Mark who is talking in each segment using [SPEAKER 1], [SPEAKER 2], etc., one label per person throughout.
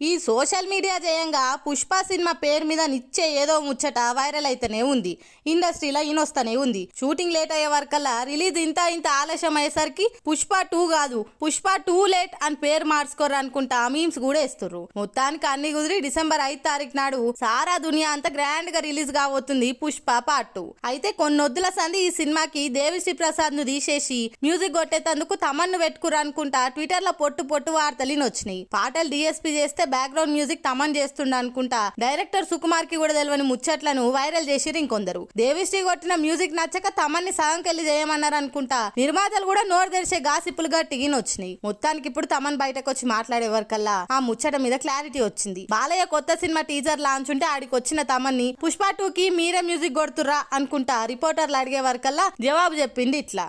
[SPEAKER 1] ఈ social media జయంగా Pushpa cinema పేరు మీద నిచ్చే ఏదో ముచ్చట వైరల్ అయితేనే ఉంది. ఇండస్ట్రీలో ఇనొస్తనే ఉంది. షూటింగ్ లేట్ అయ్యే వరకల్లా రిలీజ్ ఇంత ఆలస్యం అయ్యేసరికి పుష్ప 2 కాదు పుష్ప 2 లేట్ అని పేరు మార్చుకోరు అనుకుంటా మీమ్స్ కూడా వేస్తుర్రు. మొత్తానికి అన్ని కుదిరి డిసెంబర్ 5 తారీఖు నాడు సారా దునియా అంతా గ్రాండ్ గా రిలీజ్ కాబోతుంది పుష్ప పార్ట్ 2. అయితే కొన్నొద్దుల సంది ఈ సినిమాకి దేవిశ్రీ ప్రసాద్ ను తీసేసి మ్యూజిక్ కొట్టేందుకు తమన్ను పెట్టుకురు అనుకుంటా ట్విట్టర్ లో పొట్టు వార్తలు వచ్చినాయి. పాటలు డిఎస్పీ చేస్తే బ్యాక్గ్రౌండ్ మ్యూజిక్ తమన్ చేస్తుండ అనుకుంటా డైరెక్టర్ సుకుమార్ కి కూడా తెలియని ముచ్చట్లను వైరల్ చేసిరు ఇంకొందరు. దేవిశ్రీ కొట్టిన మ్యూజిక్ నచ్చక తమన్ని సగంకెళ్ళి చేయమన్నారు అనుకుంటా నిర్మాతలు కూడా నోరు తెరిచే గాసిప్పులు గట్టిగిన వచ్చినాయి. మొత్తానికి ఇప్పుడు తమన్ బయటకు వచ్చి మాట్లాడే వరకల్లా ఆ ముచ్చట మీద క్లారిటీ వచ్చింది. బాలయ్య కొత్త సినిమా టీజర్ లాంచ్ ఉంటే ఆడికి వచ్చిన తమన్ని పుష్ప 2 కి మీరే మ్యూజిక్ కొడుతుర్రా అనుకుంటా రిపోర్టర్లు అడిగే వరకల్లా జవాబు చెప్పింది ఇట్లా.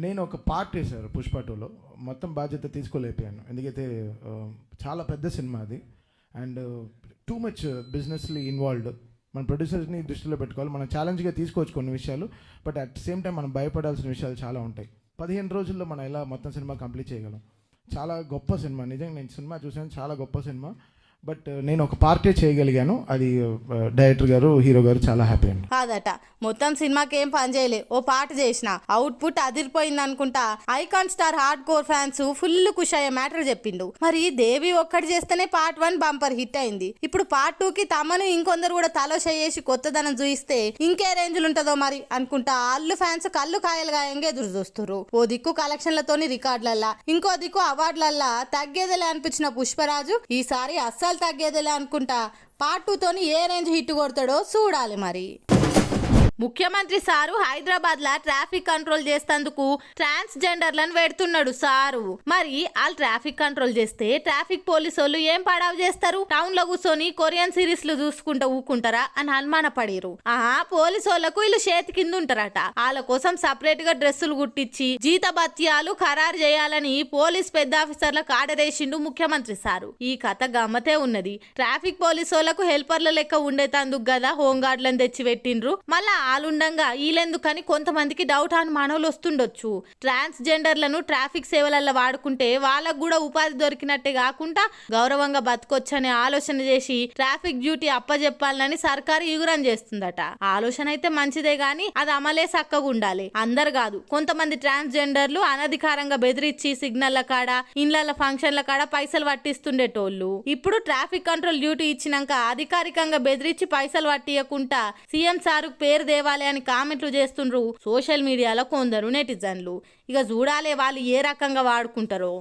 [SPEAKER 2] నేను ఒక పార్ట్ చేశారు పుష్ప 2లో, మొత్తం బాధ్యత తీసుకోలేకపోయాను. ఎందుకైతే చాలా పెద్ద సినిమా అది అండ్ టూ మచ్ బిజినెస్లీ ఇన్వాల్వ్డ్. మన ప్రొడ్యూసర్స్ని దృష్టిలో పెట్టుకోవాలి, మనం ఛాలెంజ్గా తీసుకోవచ్చు కొన్ని విషయాలు, బట్ అట్ సేమ్ టైం మనం భయపడాల్సిన విషయాలు చాలా ఉంటాయి. 15 రోజుల్లో మనం ఎలా మొత్తం సినిమా కంప్లీట్ చేయగలం. చాలా గొప్ప సినిమా, నిజంగా నేను సినిమా చూసాను, చాలా గొప్ప సినిమా. బట్ నేను ఒక పార్టీ చేయగలిగాను, అది డైరెక్టర్ గారు హీరో గారు చాలా హ్యాపీ అండి.
[SPEAKER 1] కాదట మొత్తం సినిమాకి ఏం పని చేయలే, ఓ పాట చేసిన అవుట్పుట్ అదిరిపోయింది అనుకుంటా icon star hardcore fans full ఖుషి అయ్యే మ్యాటర్ చెప్పిండు. మరి దేవి ఒక్కటి చేస్తేనే పార్ట్ 1 బంపర్ హిట్ అయింది. ఇప్పుడు పార్ట్ 2 కి తమను ఇంకొందరు కూడా తలో చేసి కొత్తదనం చూయిస్తే ఇంకే రేంజ్లు ఉంటుందో మరి అనుకుంటా అల్లు ఫ్యాన్స్ కళ్ళు కాయలుగా ఎదురు చూస్తున్నారు. ఓ దిక్కు కలెక్షన్లతోని రికార్డులల్లా, ఇంకో దిక్కు అవార్డులల్లా తగ్గేదేలే అనిపించిన పుష్పరాజు ఈసారి అస్సలు తగ్గేదేలే అనుకుంటా పార్ట్ 2 తోని ఏ రేంజ్ హిట్ కొడతాడో చూడాలి మరి. ముఖ్యమంత్రి సారు హైదరాబాద్ లా ట్రాఫిక్ కంట్రోల్ చేసేందుకు ట్రాన్స్జెండర్లను పెడుతున్నాడు సారు. మరి వాళ్ళు ట్రాఫిక్ కంట్రోల్ చేస్తే ట్రాఫిక్ పోలీసు వాళ్ళు ఏం పడావు చేస్తారు? టౌన్ లో కూర్చొని కొరియన్ సిరీస్లు చూసుకుంటూ ఊకుంటారా అని అనుమాన పడిరు. పోలీసు వాళ్ళకు వీళ్ళు చేతి కింద ఉంటారట. వాళ్ళ కోసం సపరేట్ గా డ్రెస్సులు కుట్టించి జీత భత్యాలు ఖరారు చేయాలని పోలీస్ పెద్ద ఆఫీసర్లకు ఆర్డర్ వేసిండు ముఖ్యమంత్రి సారు. ఈ కథ గమ్మతే ఉన్నది. ట్రాఫిక్ పోలీసు వాళ్ళకు హెల్పర్ల లెక్క ఉండేతందుకు కదా హోంగార్డులను తెచ్చి పెట్టిండ్రు. మళ్ళా ఆలుండంగా వీళ్ళెందుకని కొంతమందికి డౌట్ అనుమానాలు వస్తుండొచ్చు. ట్రాన్స్జెండర్లను ట్రాఫిక్ సేవలలో వాడుకుంటే వాళ్ళకు కూడా ఉపాధి దొరికినట్టే కాకుండా గౌరవంగా బతకొచ్చనే ఆలోచన చేసి ట్రాఫిక్ డ్యూటీ అప్పజెప్పాలని సర్కారు ఇగురం చేస్తుందట. ఆలోచన అయితే మంచిదే గాని అది అమలే చక్కగా ఉండాలి. అందరు కాదు, కొంతమంది ట్రాన్స్జెండర్లు అనధికారంగా బెదిరించి సిగ్నల్ల కాడ ఇండ్ల ఫంక్షన్ల కాడ పైసలు పట్టిస్తుండేటోళ్ళు. ఇప్పుడు ట్రాఫిక్ కంట్రోల్ డ్యూటీ ఇచ్చినాక అధికారికంగా బెదిరించి పైసలు పట్టియకుండా సీఎం సారు పేరు దేవాలి అని కామెంట్లు చేస్తుండ్రు సోషల్ మీడియాలో కొందరు నెటిజన్లు. ఇక చూడాలే వాళ్ళు ఏ రకంగా వాడుకుంటారో.